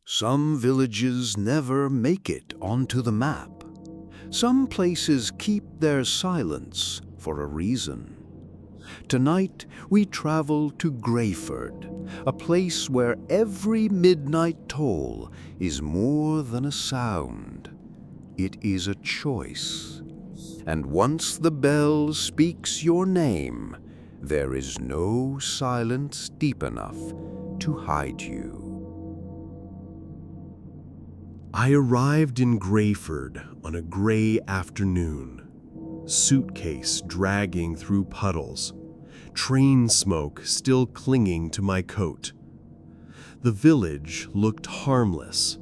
Some villages never make it onto the map. Some places keep their silence for a reason. Tonight, we travel to Greyford, a place where every midnight toll is more than a sound. It is a choice. And once the bell speaks your name, there is no silence deep enough to hide you. I arrived in Greyford on a gray afternoon, suitcase dragging through puddles, train smoke still clinging to my coat. The village looked harmless,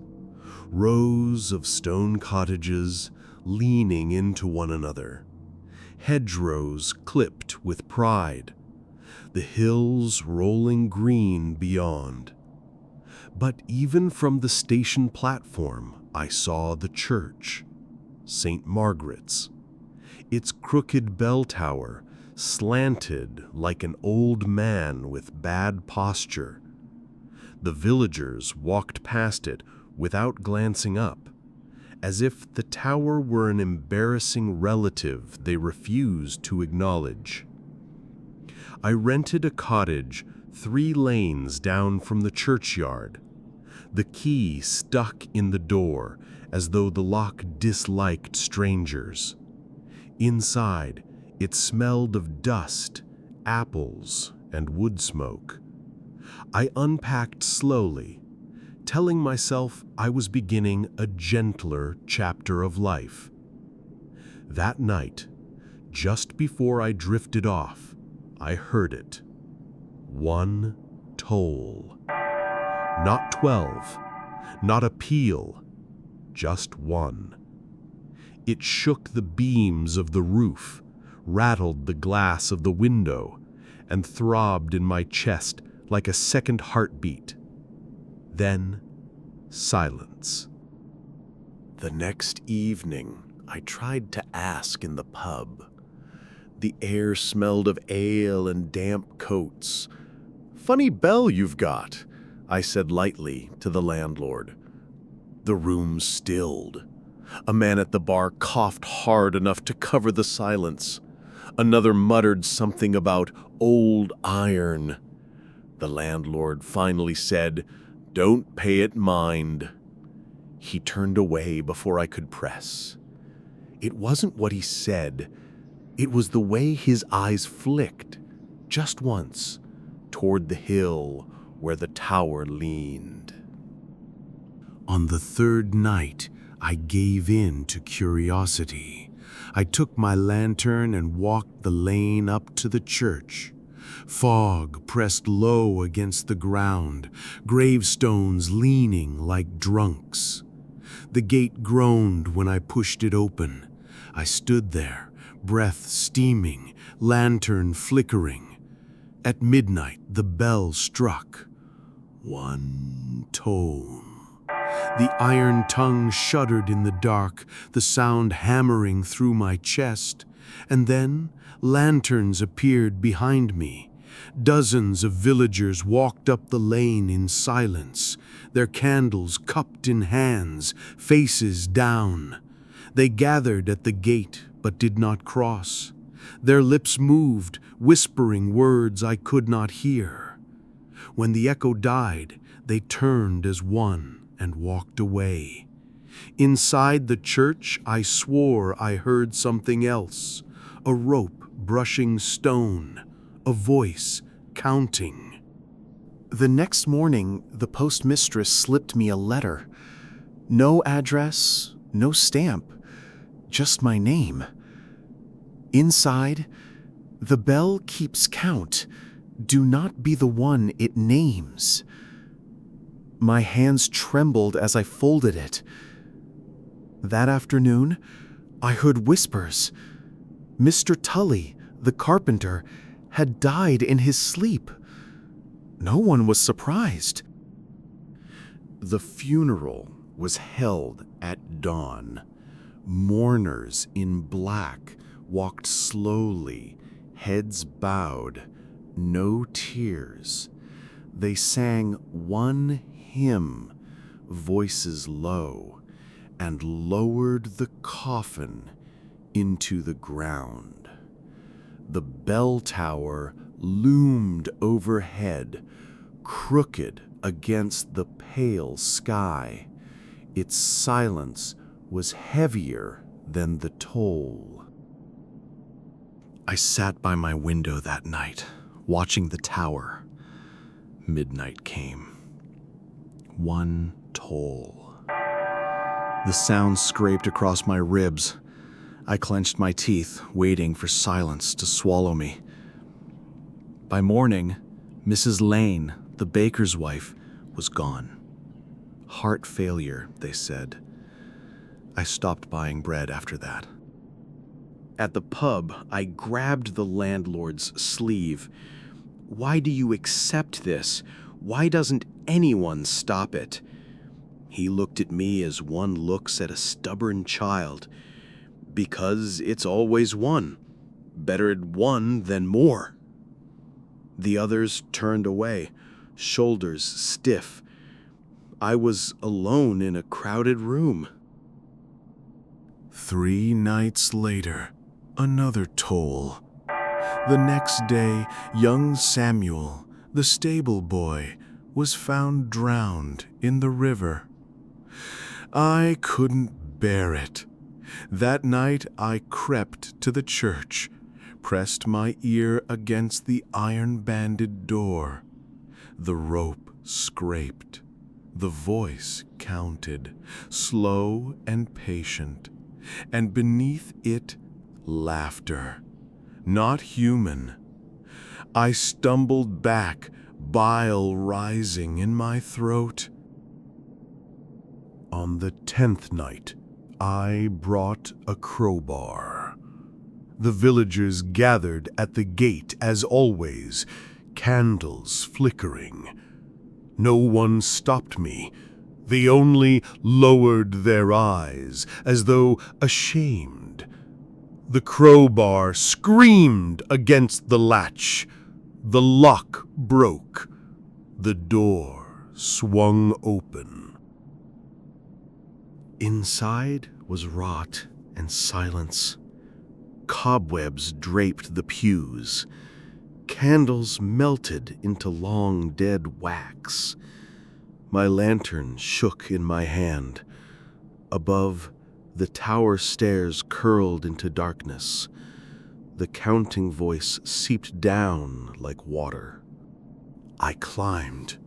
rows of stone cottages leaning into one another, hedgerows clipped with pride, the hills rolling green beyond. But even from the station platform, I saw the church, Saint Margaret's. Its crooked bell tower slanted like an old man with bad posture. The villagers walked past it without glancing up, as if the tower were an embarrassing relative they refused to acknowledge. I rented a cottage 3 lanes down from the churchyard, the key stuck in the door as though the lock disliked strangers. Inside, it smelled of dust, apples, and wood smoke. I unpacked slowly, telling myself I was beginning a gentler chapter of life. That night, just before I drifted off, I heard it. 1 toll. Not 12, not a peal, just 1. It shook the beams of the roof, rattled the glass of the window, and throbbed in my chest like a second heartbeat. Then, silence. The next evening, I tried to ask in the pub. The air smelled of ale and damp coats. "Funny bell you've got," I said lightly to the landlord. The room stilled. A man at the bar coughed hard enough to cover the silence. Another muttered something about old iron. The landlord finally said, "Don't pay it mind." He turned away before I could press. It wasn't what he said. It was the way his eyes flicked, just once, toward the hill where the tower leaned. On the 3rd night, I gave in to curiosity. I took my lantern and walked the lane up to the church. Fog pressed low against the ground, gravestones leaning like drunks. The gate groaned when I pushed it open. I stood there, breath steaming, lantern flickering. At midnight, the bell struck. 1 toll. The iron tongue shuddered in the dark, the sound hammering through my chest. And then lanterns appeared behind me. Dozens of villagers walked up the lane in silence, their candles cupped in hands, faces down. They gathered at the gate but did not cross. Their lips moved, whispering words I could not hear. When the echo died, they turned as one and walked away. Inside the church, I swore I heard something else. A rope brushing stone, a voice counting. The next morning, the postmistress slipped me a letter. No address, no stamp, just my name. Inside, "The bell keeps count. Do not be the one it names." My hands trembled as I folded it. That afternoon, I heard whispers. Mr. Tully, the carpenter, had died in his sleep. No one was surprised. The funeral was held at dawn. Mourners in black walked slowly, heads bowed, no tears. They sang one hymn, voices low, and lowered the coffin into the ground. The bell tower loomed overhead, crooked against the pale sky. Its silence was heavier than the toll. I sat by my window that night, watching the tower. Midnight came. One toll. The sound scraped across my ribs. I clenched my teeth, waiting for silence to swallow me. By morning, Mrs. Lane, the baker's wife, was gone. Heart failure, they said. I stopped buying bread after that. At the pub, I grabbed the landlord's sleeve. "Why do you accept this? Why doesn't anyone stop it?" He looked at me as one looks at a stubborn child. "Because it's always one. Better one than more." The others turned away, shoulders stiff. I was alone in a crowded room. 3 nights later, another toll. The next day, young Samuel, the stable boy, was found drowned in the river. I couldn't bear it. That night I crept to the church, pressed my ear against the iron-banded door. The rope scraped. The voice counted, slow and patient, and beneath it, laughter. Not human. I stumbled back, bile rising in my throat. On the 10th night, I brought a crowbar. The villagers gathered at the gate as always, candles flickering. No one stopped me. They only lowered their eyes, as though ashamed. The crowbar screamed against the latch. The lock broke. The door swung open. Inside was rot and silence. Cobwebs draped the pews. Candles melted into long dead wax. My lantern shook in my hand. Above, the tower stairs curled into darkness. The counting voice seeped down like water. I climbed.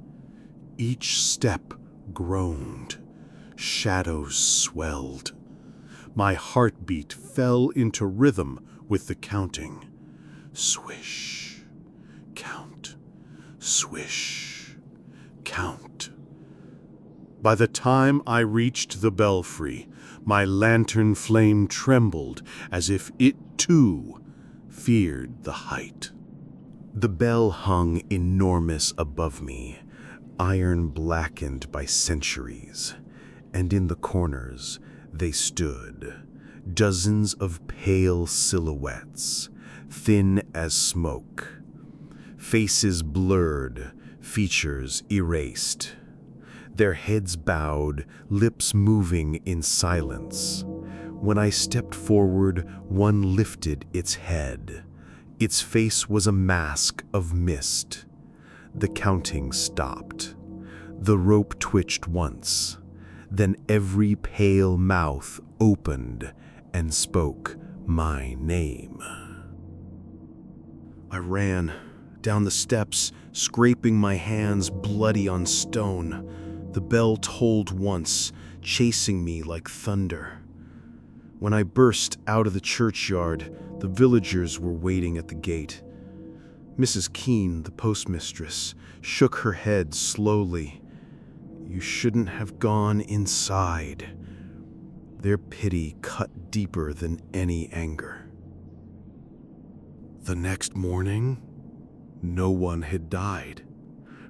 Each step groaned. Shadows swelled. My heartbeat fell into rhythm with the counting. Swish, count, swish, count. By the time I reached the belfry, my lantern flame trembled as if it, too, feared the height. The bell hung enormous above me, iron blackened by centuries, and in the corners they stood, dozens of pale silhouettes, thin as smoke, faces blurred, features erased. Their heads bowed, lips moving in silence. When I stepped forward, one lifted its head. Its face was a mask of mist. The counting stopped. The rope twitched once. Then every pale mouth opened and spoke my name. I ran down the steps, scraping my hands bloody on stone. The bell tolled once, chasing me like thunder. When I burst out of the churchyard, the villagers were waiting at the gate. Mrs. Keene, the postmistress, shook her head slowly. You shouldn't have gone inside. Their pity cut deeper than any anger. The next morning, no one had died.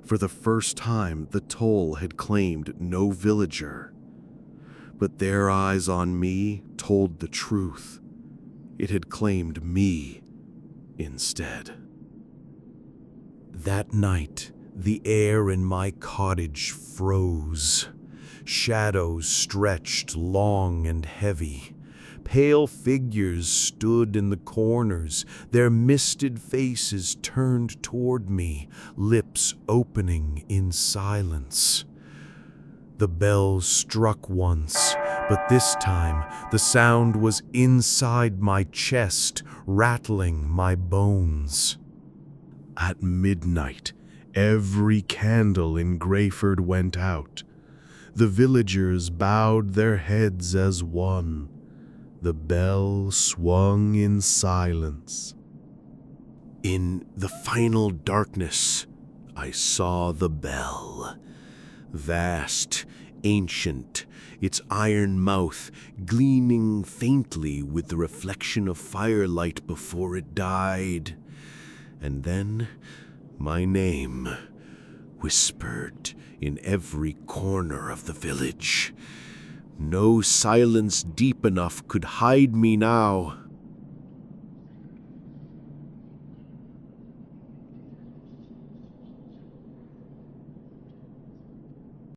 For the first time, the toll had claimed no villager. But their eyes on me told the truth. It had claimed me instead. That night, the air in my cottage froze. Shadows stretched long and heavy. Pale figures stood in the corners, their misted faces turned toward me, lips opening in silence. The bell struck once, but this time the sound was inside my chest, rattling my bones. At midnight, every candle in Greyford went out. The villagers bowed their heads as one. The bell swung in silence. In the final darkness, I saw the bell. Vast, ancient, its iron mouth gleaming faintly with the reflection of firelight before it died. And then my name, whispered in every corner of the village. No silence deep enough could hide me now.